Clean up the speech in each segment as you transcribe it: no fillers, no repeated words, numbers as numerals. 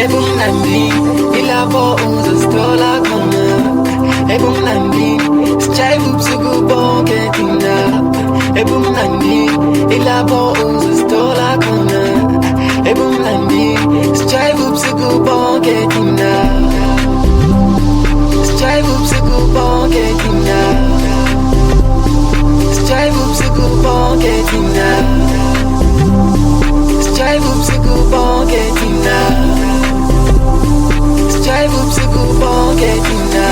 ebumnandi ilapho uzosithola khona, ebumnandi sijayiva ubusuku bonke thina, ebumnandi ilapho uzosithola khona, ebumnandi sijayiva ubusuku bonke thina, sijayiva ubusuku bonke thina, sijayiva ubusuku bonke thina, sijayiva ubusuku bonke thina, sijayiva ubusuku bonke thina.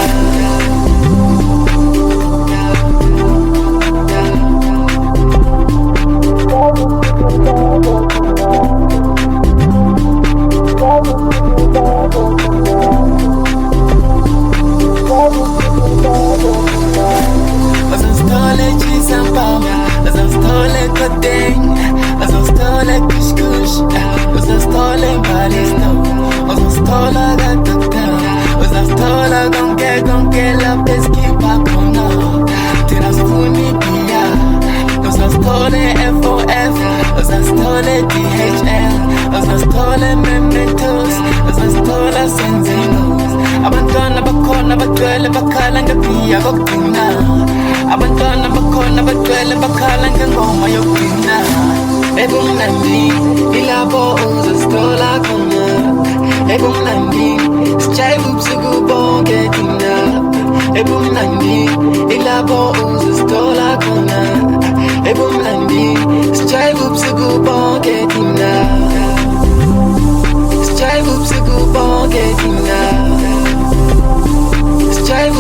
Azostole chisambamba, azostole kodeng, azostole kushkush, azostole balisto, azostola gatata, azostola gonke la peski pakona, tiras funikia, azostole FOF, azostole DHL, azostole mementos, azostola senzinos, abantwana bakhona bagcwele bakhala ngephiya kokugcina, abantwana bakhona bagcwele bakhala ngengoma yokugcina, ebumnandi ilapho uzosithola khona, ebumnandi sijayiva ubusuku bonke thina, ebumnandi ilapho uzosithola khona, ebumnandi sijayiva ubusuku bonke thina, sijayiva ubusuku bonke thina, sijayiva